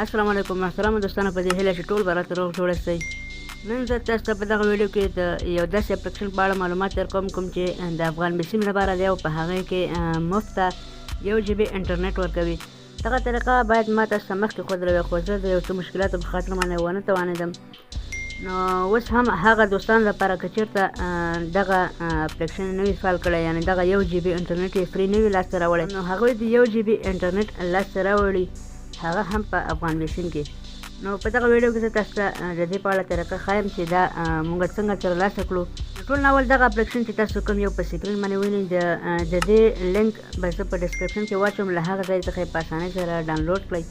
السلام علیکم محترم دوستانو، په دې هیله چې ټول به راته روغ جوړ اوسئ. نن زه تاسو ته په دغه ویډیو کې د یو داسې اپلیکیشن په اړه معلومات درکوم کوم چې د افغان بیسیم لپاره دی او په هغې کې مفته 1 GB انټرنیټ ورکوي. دغه طریقه باید ما تاسو ته مخکې ښودلې وی، خو زه د یو څه مشکلاتو په خاطر باندې ونه توانېدم. نو اوس هم هغه دوستانو لپاره که چېرته دغه اپلیکیشن نه وي فعال کړی، یعنې دغه 1 GB انټرنیټ یې فري نه وي لاسته راوړی، نو هغوی د 1 GB انټرنیټ لاسته راوړي، هغه هم په افغان بیسیم کې. نو په دغه ویډیو کې زه تاسو ته د دې په اړه طریقه ښایم چې دا موږ څنګه ترلاسه کړو. ټول اول دغه اپلیکیشن چې تاسو کوم یو په سکرین باندې وینئ، د دې لینک به زه په ډسکرپشن کې واچوم، له هغه ځای څخه یې په اسانۍ سره ډاونلوډ کړئ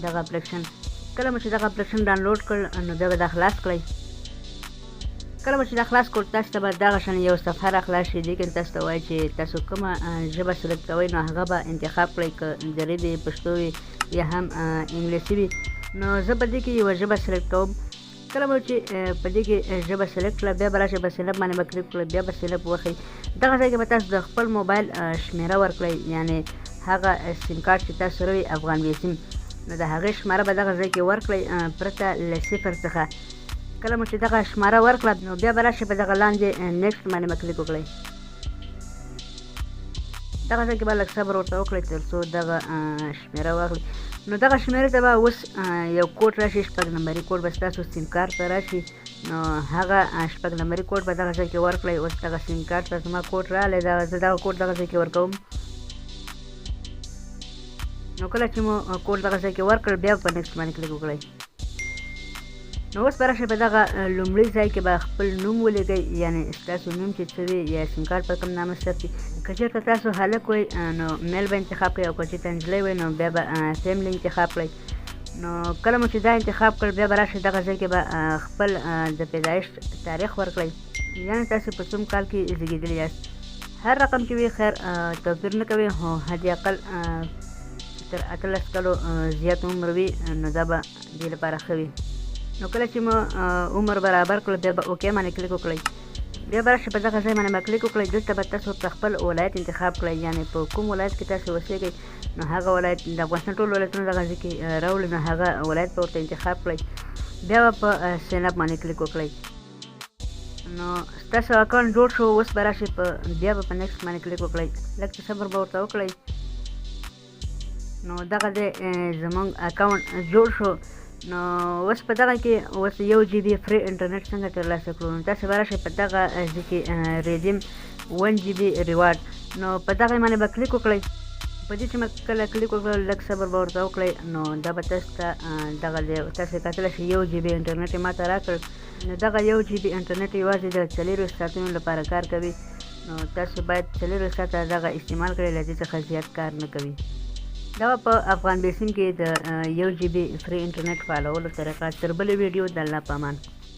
دغه اپلیکیشن. کله مو چې دغه اپلیکیشن ډاونلوډ کړ نو بیا به دا خلاص کړئ. کله مو چې دا خلاص کړو تاسو ته به دغه شان یو صفحه راخلاص شي. دې کې تاسو ته وایي چې تاسو کومه ژبه سلیکټ کوئ، نو هغه به انتخاب کړئ، که دري وي، پښتو وي یا هم انګلیسي وي. نو زه په دې کې یوه ژبه سلیکټ کوم. کله مو چې په دې کې ژبه سلیکټ کړه، بیا به راشئ په سیلپ باندې به کلیک کړئ، بیا به سیلپ وښئ. دغه ځای کې به تاسو د خپل موبایل شمېره ورکړئ، یعنې هغه سیم کارت چې تاسو سره وي افغان بیسیم، نو د هغې شماره به دغه ځای کې ورکړئ پرته له صفر څخه. کله مو چې دغه شماره ورکړه نو بیا به راشئ په دغه لاندې نیکسټ باندې به کلیک وکړئ. دغه ځای کې به لږ صبر ورته وکړئ تر څو دغه شمېره واخلي. نو دغه شمېرې ته به اوس یو کوډ راشي، 6 نمبري کوډ به ستاسو سیم کارت ته راشي. نو هغه 6 نمبري کوډ به دغه ځای کې ورکړئ. اوس دغه سیم کارت ته زما کوډ راغلی، زه دغه کوډ دغه ځای کې ورکوم. نو کله چې مو کوډ دغه ځای کې ورکړ بیا په نیکسټ باندې کلیک وکړئ. نو اوس به راشئ په دغه لومړي ځای کې به خپل نوم ولیکئ، یعنې ستاسو نوم چې څه وي یا سیم کارت په کوم نامه ثبت وي. که چېرته تاسو هلک وئ نو میل به انتخاب کړئ، او که چېرته نجلۍ وئ نو بیا به فیملی انتخاب کړئ. نو کله مو چې دا انتخاب کړ بیا به راشئ دغه ځای کې به خپل د پیدایښت تاریخ ورکړئ، یعنې تاسو په کوم کال کې زیږېدلي یاست. هر رقم چې وي خیر توپیر نه کوي، خو حد اقل تر 18 کالو زیات عمر وي نو دا به دې لپاره ښه وي. نو کله چې مو عمر برابر کړو بیا به اوکې باندې کلیک وکړئ. بیا به راشئ په دغه ځای باندې به کلیک وکړئ. دلته به تاسو په خپل ولایت انتخاب کړئ، یعنې په کوم ولایت کې تاسو اوسېږئ نو هغه ولایت، د افغانستان ټول ولایتونه دغه ځای کې راوړي، نو هغه ولایت به ورته انتخاب کړئ. بیا به په ساین اپ باندې کلیک وکړئ. نو ستاسو اکاونټ جوړ شو. اوس به راشئ بیا به په نیکسټ باندې کلیک وکړئ. لږ څه صبر به ورته وکړئ. نو دغه دی زموږ اکاونټ جوړ شو. نو اوس په دغه کې اوس 1 GB فري انټرنیټ څنګه ترلاسه کړو، نو تاسو به راشئ په دغه ځای کې ریډیم 1 GB ریوارډ، نو په دغه باندې به کلیک وکړئ. په دې چې مې کله کلیک وکړل لږ صبر به ورته وکړئ. نو دا به تاسو ته دغه تاسو کتلی شئ 1 GB انټرنیټ یې ما ته راکړ. نو دغه 1 GB انټرنیټ یوازې د 4 ساعتونو لپاره کار کوي، نو تاسو باید 4 ساعته دغه استعمال کړئ، له دې څخه زیات کار نه کوي. دا په افغان بیسیم کې د 1 GB فري انټرنیټ فعالولو طریقه. تر بلې ویډیو د الله په امان.